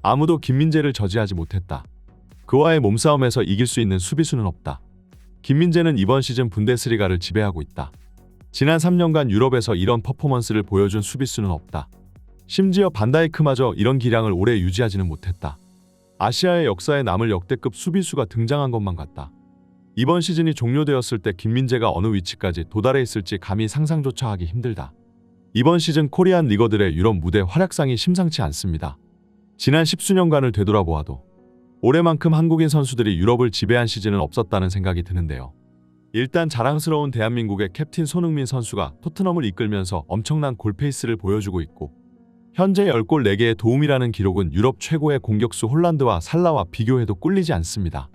아무도 김민재를 저지하지 못했다. 그와의 몸싸움에서 이길 수 있는 수비수는 없다. 김민재는 이번 시즌 분데스리가를 지배하고 있다. 지난 3년간 유럽에서 이런 퍼포먼스를 보여준 수비수는 없다. 심지어 반다이크마저 이런 기량을 오래 유지하지는 못했다. 아시아의 역사에 남을 역대급 수비수가 등장한 것만 같다. 이번 시즌이 종료되었을 때 김민재가 어느 위치까지 도달해 있을지 감히 상상조차 하기 힘들다. 이번 시즌 코리안 리거들의 유럽 무대 활약상이 심상치 않습니다. 지난 10수년간을 되돌아보아도 올해만큼 한국인 선수들이 유럽을 지배한 시즌은 없었다는 생각이 드는데요. 일단 자랑스러운 대한민국의 캡틴 손흥민 선수가 토트넘을 이끌면서 엄청난 골페이스를 보여주고 있고, 현재 10골 4개의 도움이라는 기록은 유럽 최고의 공격수 홀란드와 살라와 비교해도 꿀리지 않습니다.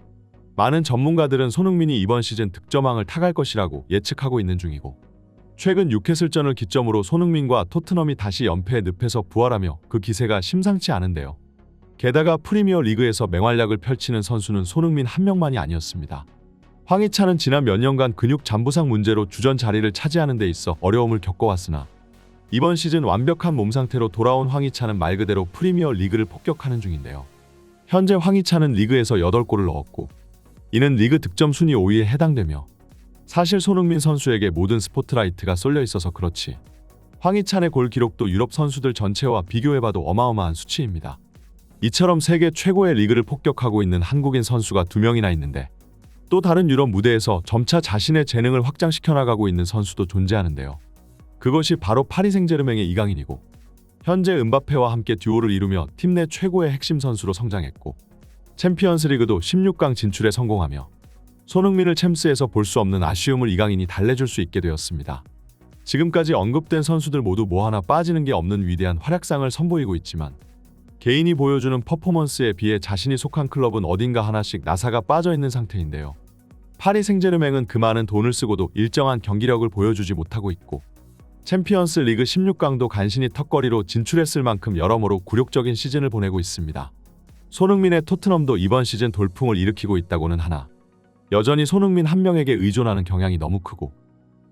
많은 전문가들은 손흥민이 이번 시즌 득점왕을 타갈 것이라고 예측하고 있는 중이고, 최근 뉴캐슬전을 기점으로 손흥민과 토트넘이 다시 연패의 늪에서 부활하며 그 기세가 심상치 않은데요. 게다가 프리미어 리그에서 맹활약을 펼치는 선수는 손흥민 한 명만이 아니었습니다. 황희찬은 지난 몇 년간 근육 잠부상 문제로 주전 자리를 차지하는 데 있어 어려움을 겪어왔으나, 이번 시즌 완벽한 몸 상태로 돌아온 황희찬은 말 그대로 프리미어 리그를 폭격하는 중인데요. 현재 황희찬은 리그에서 8골을 넣었고, 이는 리그 득점 순위 5위에 해당되며, 사실 손흥민 선수에게 모든 스포트라이트가 쏠려 있어서 그렇지 황희찬의 골 기록도 유럽 선수들 전체와 비교해봐도 어마어마한 수치입니다. 이처럼 세계 최고의 리그를 폭격하고 있는 한국인 선수가 2명이나 있는데, 또 다른 유럽 무대에서 점차 자신의 재능을 확장시켜 나가고 있는 선수도 존재하는데요. 그것이 바로 파리 생제르맹의 이강인이고, 현재 은바페와 함께 듀오를 이루며 팀 내 최고의 핵심 선수로 성장했고, 챔피언스 리그도 16강 진출에 성공하며 손흥민을 챔스에서 볼 수 없는 아쉬움을 이강인이 달래줄 수 있게 되었습니다. 지금까지 언급된 선수들 모두 뭐 하나 빠지는 게 없는 위대한 활약상을 선보이고 있지만, 개인이 보여주는 퍼포먼스에 비해 자신이 속한 클럽은 어딘가 하나씩 나사가 빠져있는 상태인데요. 파리 생제르맹은 그 많은 돈을 쓰고도 일정한 경기력을 보여주지 못하고 있고, 챔피언스 리그 16강도 간신히 턱걸이로 진출했을 만큼 여러모로 굴욕적인 시즌을 보내고 있습니다. 손흥민의 토트넘도 이번 시즌 돌풍을 일으키고 있다고는 하나, 여전히 손흥민 한 명에게 의존하는 경향이 너무 크고,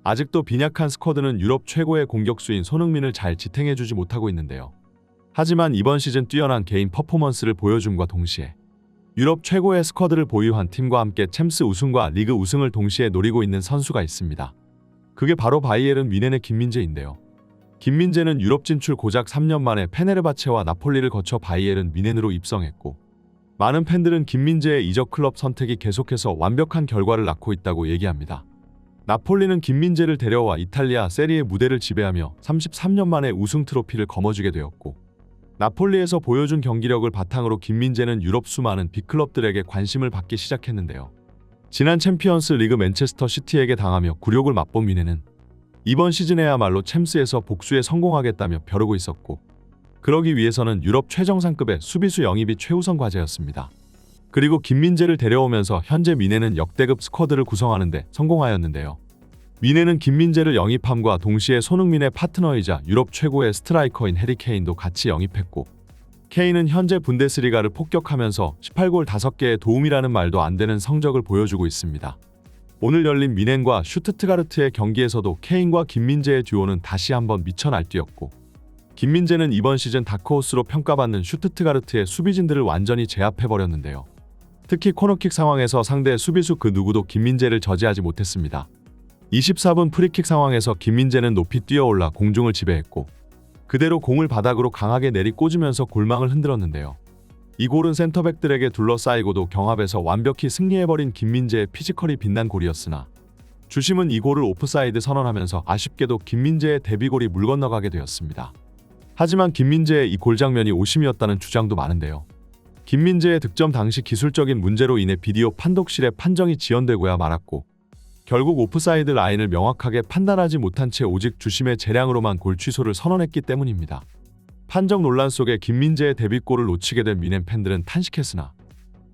아직도 빈약한 스쿼드는 유럽 최고의 공격수인 손흥민을 잘 지탱해주지 못하고 있는데요. 하지만 이번 시즌 뛰어난 개인 퍼포먼스를 보여줌과 동시에 유럽 최고의 스쿼드를 보유한 팀과 함께 챔스 우승과 리그 우승을 동시에 노리고 있는 선수가 있습니다. 그게 바로 바이에른 뮌헨의 김민재인데요. 김민재는 유럽 진출 고작 3년 만에 페네르바체와 나폴리를 거쳐 바이에른 뮌헨으로 입성했고, 많은 팬들은 김민재의 이적 클럽 선택이 계속해서 완벽한 결과를 낳고 있다고 얘기합니다. 나폴리는 김민재를 데려와 이탈리아 세리에 무대를 지배하며 33년 만에 우승 트로피를 거머쥐게 되었고, 나폴리에서 보여준 경기력을 바탕으로 김민재는 유럽 수많은 빅클럽들에게 관심을 받기 시작했는데요. 지난 챔피언스 리그 맨체스터 시티에게 당하며 굴욕을 맛본 뮌헨은 이번 시즌에야말로 챔스에서 복수에 성공하겠다며 벼르고 있었고, 그러기 위해서는 유럽 최정상급의 수비수 영입이 최우선 과제였습니다. 그리고 김민재를 데려오면서 현재 뮌헨은 역대급 스쿼드를 구성하는 데 성공하였는데요. 뮌헨은 김민재를 영입함과 동시에 손흥민의 파트너이자 유럽 최고의 스트라이커인 해리 케인도 같이 영입했고, 케인은 현재 분데스리가를 폭격하면서 18골 5개의 도움이라는 말도 안 되는 성적을 보여주고 있습니다. 오늘 열린 뮌헨과 슈투트가르트의 경기에서도 케인과 김민재의 듀오는 다시 한번 미쳐 날뛰었고, 김민재는 이번 시즌 다크호스로 평가받는 슈투트가르트의 수비진들을 완전히 제압해버렸는데요. 특히 코너킥 상황에서 상대 수비수 그 누구도 김민재를 저지하지 못했습니다. 24분 프리킥 상황에서 김민재는 높이 뛰어올라 공중을 지배했고, 그대로 공을 바닥으로 강하게 내리꽂으면서 골망을 흔들었는데요. 이 골은 센터백들에게 둘러싸이고도 경합에서 완벽히 승리해버린 김민재의 피지컬이 빛난 골이었으나, 주심은 이 골을 오프사이드 선언하면서 아쉽게도 김민재의 데뷔골이 물 건너가게 되었습니다. 하지만 김민재의 이 골 장면이 오심이었다는 주장도 많은데요. 김민재의 득점 당시 기술적인 문제로 인해 비디오 판독실의 판정이 지연되고야 말았고, 결국 오프사이드 라인을 명확하게 판단하지 못한 채 오직 주심의 재량으로만 골 취소를 선언했기 때문입니다. 판정 논란 속에 김민재의 데뷔골을 놓치게 된 뮌헨 팬들은 탄식했으나,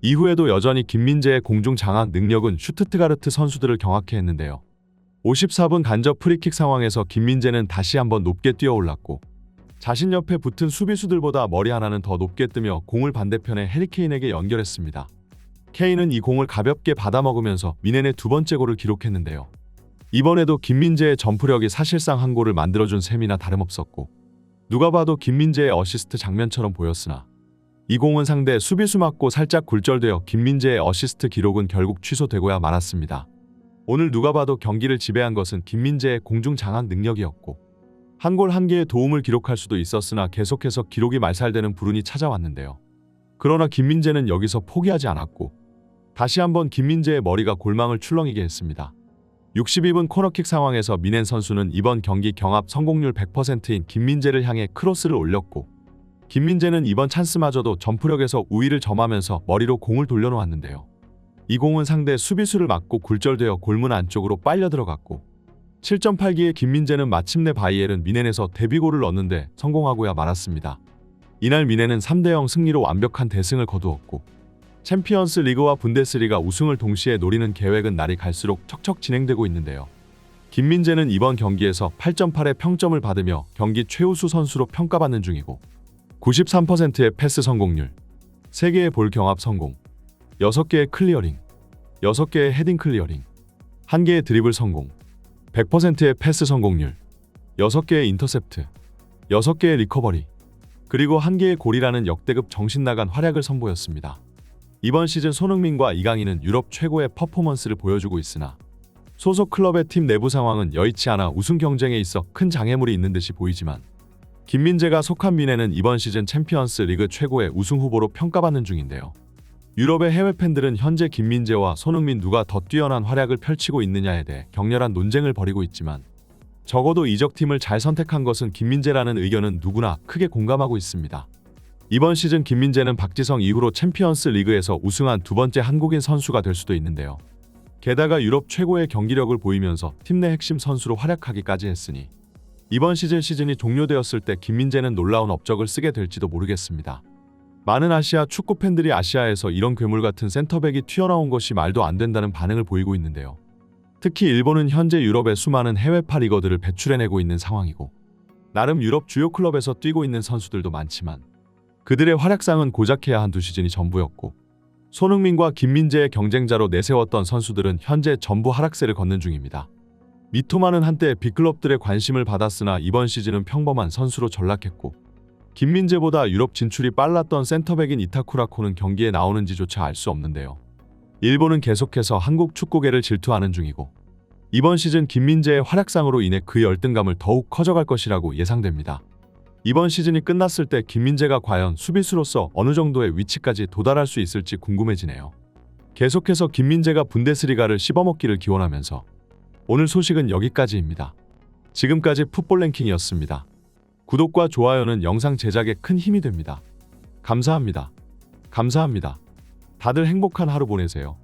이후에도 여전히 김민재의 공중 장악 능력은 슈투트가르트 선수들을 경악해 했는데요. 54분 간접 프리킥 상황에서 김민재는 다시 한번 높게 뛰어올랐고, 자신 옆에 붙은 수비수들보다 머리 하나는 더 높게 뜨며 공을 반대편에 해리 케인에게 연결했습니다. 케인은 이 공을 가볍게 받아먹으면서 뮌헨의 2번째 골을 기록했는데요. 이번에도 김민재의 점프력이 사실상 한 골을 만들어준 셈이나 다름없었고, 누가 봐도 김민재의 어시스트 장면처럼 보였으나, 이 공은 상대 수비수 맞고 살짝 굴절되어 김민재의 어시스트 기록은 결국 취소되고야 말았습니다. 오늘 누가 봐도 경기를 지배한 것은 김민재의 공중 장악 능력이었고 한 골 한 개의 도움을 기록할 수도 있었으나 계속해서 기록이 말살되는 불운이 찾아왔는데요. 그러나 김민재는 여기서 포기하지 않았고 다시 한번 김민재의 머리가 골망을 출렁이게 했습니다. 62분 코너킥 상황에서 민엔 선수는 이번 경기 경합 성공률 100%인 김민재를 향해 크로스를 올렸고 김민재는 이번 찬스마저도 점프력에서 우위를 점하면서 머리로 공을 돌려놓았는데요. 이 공은 상대 수비수를 맞고 굴절되어 골문 안쪽으로 빨려 들어갔고 7.8기의 김민재는 마침내 바이에른 미넨에서 데뷔골을 넣는데 성공하고야 말았습니다. 이날 미넨은 3대0 승리로 완벽한 대승을 거두었고 챔피언스 리그와 분데스리가 우승을 동시에 노리는 계획은 날이 갈수록 척척 진행되고 있는데요. 김민재는 이번 경기에서 8.8의 평점을 받으며 경기 최우수 선수로 평가받는 중이고 93%의 패스 성공률, 3개의 볼 경합 성공, 6개의 클리어링, 6개의 헤딩 클리어링, 1개의 드리블 성공, 100%의 패스 성공률, 6개의 인터셉트, 6개의 리커버리, 그리고 1개의 골이라는 역대급 정신나간 활약을 선보였습니다. 이번 시즌 손흥민과 이강인은 유럽 최고의 퍼포먼스를 보여주고 있으나 소속 클럽의 팀 내부 상황은 여의치 않아 우승 경쟁에 있어 큰 장애물이 있는 듯이 보이지만 김민재가 속한 미넨은 이번 시즌 챔피언스 리그 최고의 우승 후보로 평가받는 중인데요. 유럽의 해외 팬들은 현재 김민재와 손흥민 누가 더 뛰어난 활약을 펼치고 있느냐에 대해 격렬한 논쟁을 벌이고 있지만 적어도 이적팀을 잘 선택한 것은 김민재라는 의견은 누구나 크게 공감하고 있습니다. 이번 시즌 김민재는 박지성 이후로 챔피언스 리그에서 우승한 두 번째 한국인 선수가 될 수도 있는데요. 게다가 유럽 최고의 경기력을 보이면서 팀 내 핵심 선수로 활약하기까지 했으니 이번 시즌이 종료되었을 때 김민재는 놀라운 업적을 쓰게 될지도 모르겠습니다. 많은 아시아 축구 팬들이 아시아에서 이런 괴물 같은 센터백이 튀어나온 것이 말도 안 된다는 반응을 보이고 있는데요. 특히 일본은 현재 유럽의 수많은 해외파 리거들을 배출해내고 있는 상황이고 나름 유럽 주요 클럽에서 뛰고 있는 선수들도 많지만 그들의 활약상은 고작해야 한두 시즌이 전부였고 손흥민과 김민재의 경쟁자로 내세웠던 선수들은 현재 전부 하락세를 걷는 중입니다. 미토마는 한때 빅클럽들의 관심을 받았으나 이번 시즌은 평범한 선수로 전락했고 김민재보다 유럽 진출이 빨랐던 센터백인 이타쿠라코는 경기에 나오는지조차 알 수 없는데요. 일본은 계속해서 한국 축구계를 질투하는 중이고 이번 시즌 김민재의 활약상으로 인해 그 열등감을 더욱 커져갈 것이라고 예상됩니다. 이번 시즌이 끝났을 때 김민재가 과연 수비수로서 어느 정도의 위치까지 도달할 수 있을지 궁금해지네요. 계속해서 김민재가 분데스리가를 씹어먹기를 기원하면서 오늘 소식은 여기까지입니다. 지금까지 풋볼 랭킹이었습니다. 구독과 좋아요는 영상 제작에 큰 힘이 됩니다. 감사합니다. 감사합니다. 다들 행복한 하루 보내세요.